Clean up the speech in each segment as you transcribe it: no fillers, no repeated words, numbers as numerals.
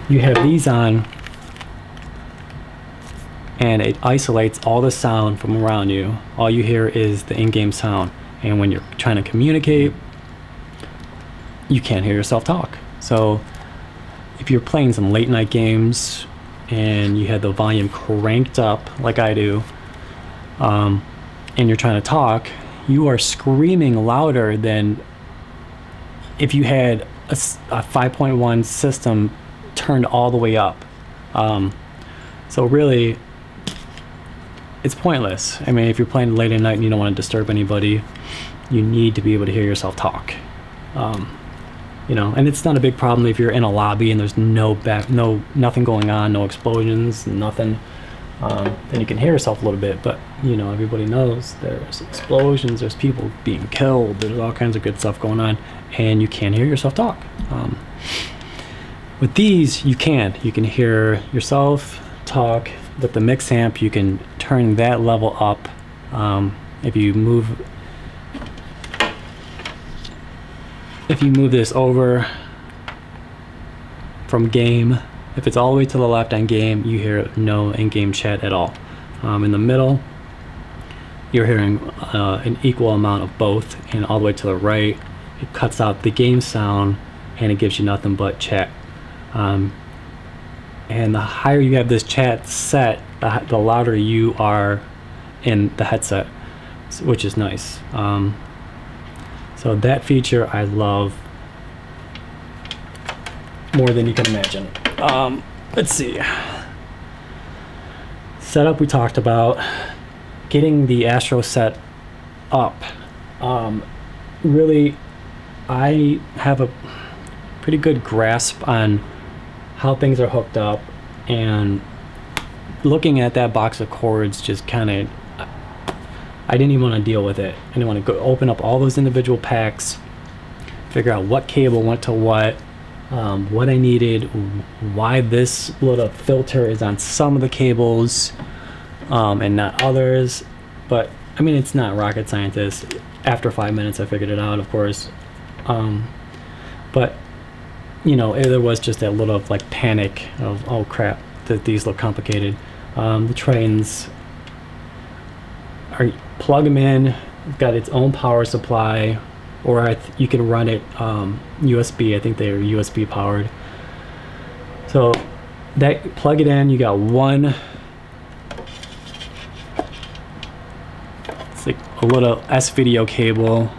you have these on, and it isolates all the sound from around you. All you hear is the in-game sound, and when you're trying to communicate, you can't hear yourself talk. So if you're playing some late night games and you had the volume cranked up like I do, and you're trying to talk, you are screaming louder than if you had a 5.1 system turned all the way up. So really, it's pointless. I mean, if you're playing late at night and you don't want to disturb anybody, you need to be able to hear yourself talk. You know, and it's not a big problem if you're in a lobby and there's nothing going on, no explosions, nothing. Then you can hear yourself a little bit, but you know, everybody knows there's explosions, there's people being killed, there's all kinds of good stuff going on, and you can't hear yourself talk. With these, you can hear yourself talk. With the mix amp, you can turn that level up. If you move this over from game, if it's all the way to the left on game, you hear no in-game chat at all. In the middle, you're hearing an equal amount of both, and all the way to the right, it cuts out the game sound and it gives you nothing but chat. And the higher you have this chat set, the louder you are in the headset, which is nice. So that feature I love more than you can imagine. Let's see. Setup we talked about. Getting the Astro set up. Really, I have a pretty good grasp on how things are hooked up, and looking at that box of cords just kind of, I didn't even want to deal with it. I didn't want to go open up all those individual packs, figure out what cable went to what I needed, why this little filter is on some of the cables and not others. But I mean, it's not rocket scientist. After 5 minutes I figured it out, of course. But you know, there was just that little like panic of, oh crap, that these look complicated. The Trittons, plug them in, it's got its own power supply, or you can run it USB. I think they're USB powered. So that, plug it in, you got one, it's like a little S-video cable.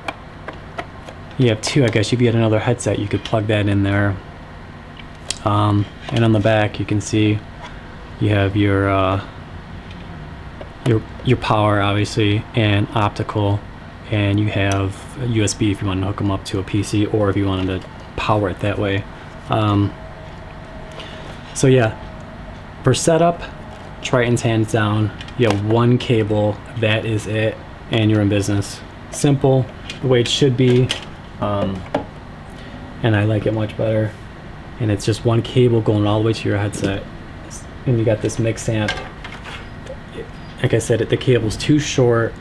You have two, I guess. If you had another headset, you could plug that in there. And on the back, you can see you have your power, obviously, and optical, and you have USB if you want to hook them up to a PC, or if you wanted to power it that way. So yeah, for setup, Tritton's hands down. You have one cable, that is it, and you're in business. Simple, the way it should be. And I like it much better, and it's just one cable going all the way to your headset. And you got this mix amp. Like I said, the cable's too short,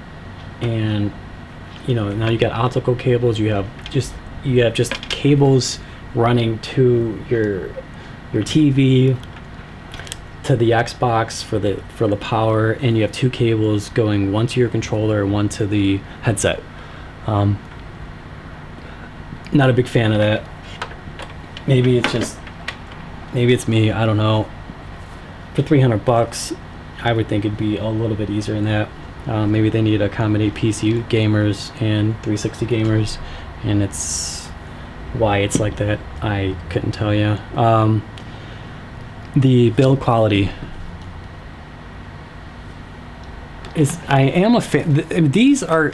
and you know, now you got optical cables. You have just cables running to your TV, to the Xbox for the power, and you have two cables going, one to your controller and one to the headset. Not a big fan of that. Maybe it's me, I don't know. For 300 bucks, I would think it'd be a little bit easier than that. Maybe they need to accommodate PC gamers and 360 gamers, and it's why it's like that, I couldn't tell you. The build quality is, I am a fan. These are,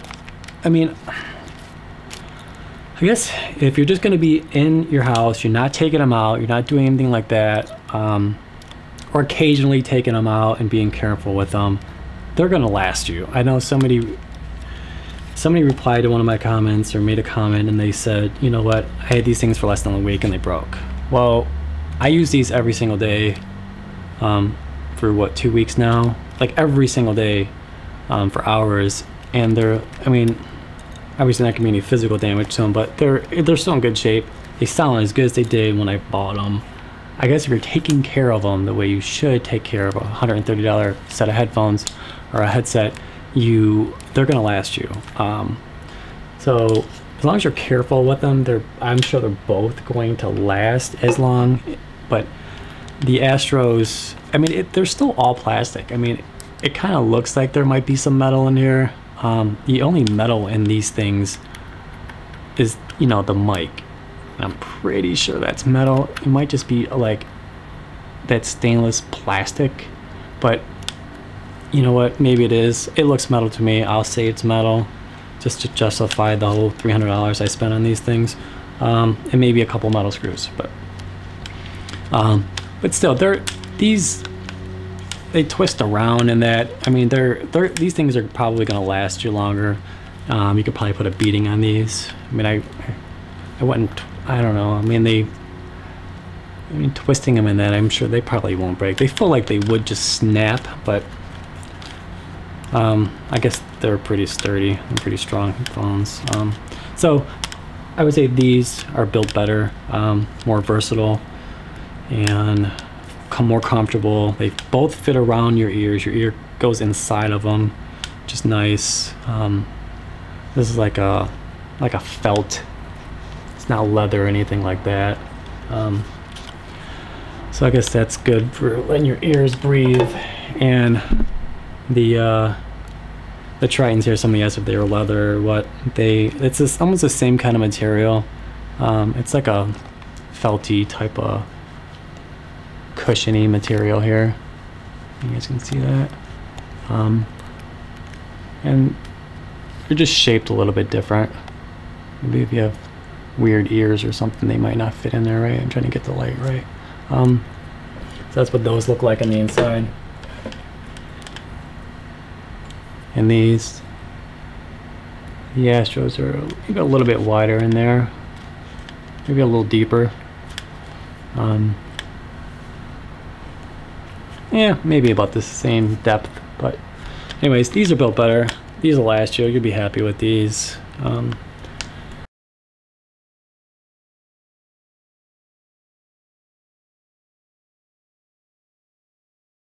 I mean, I guess if you're just going to be in your house, you're not taking them out, you're not doing anything like that, or occasionally taking them out and being careful with them, they're going to last you. I know somebody replied to one of my comments, or made a comment, and they said, you know what, I had these things for less than a week and they broke. Well, I use these every single day for what, 2 weeks now? Like every single day for hours, and they're, I mean, obviously not gonna be any physical damage to them, but they're still in good shape. They sound as good as they did when I bought them. I guess if you're taking care of them the way you should take care of a $130 set of headphones or a headset, they're gonna last you. So as long as you're careful with them, I'm sure they're both going to last as long. But the Astros, I mean, they're still all plastic. I mean, it kind of looks like there might be some metal in here. The only metal in these things is, you know, the mic. I'm pretty sure that's metal. It might just be like that stainless plastic, but you know what? Maybe it is. It looks metal to me. I'll say it's metal, just to justify the whole $300 I spent on these things, and maybe a couple metal screws. But still, they twist around in that. I mean, these things are probably going to last you longer. You could probably put a beading on these. I mean, I wouldn't. I don't know. I mean, twisting them in that, I'm sure they probably won't break. They feel like they would just snap, but I guess they're pretty sturdy and pretty strong phones. So I would say these are built better, more versatile, and more comfortable. They both fit around your ears. Your ear goes inside of them, which is nice. This is like a felt. It's not leather or anything like that. So I guess that's good for letting your ears breathe. And the Trittons here, somebody asked if they were leather or what. It's almost the same kind of material. It's like a felty type of cushiony material here. You guys can see that. And they're just shaped a little bit different. Maybe if you have weird ears or something, they might not fit in there right. I'm trying to get the light right. So that's what those look like on the inside. And the Astros are maybe a little bit wider in there, maybe a little deeper. Yeah, maybe about the same depth, but anyways, these are built better. These will last you. You'll be happy with these.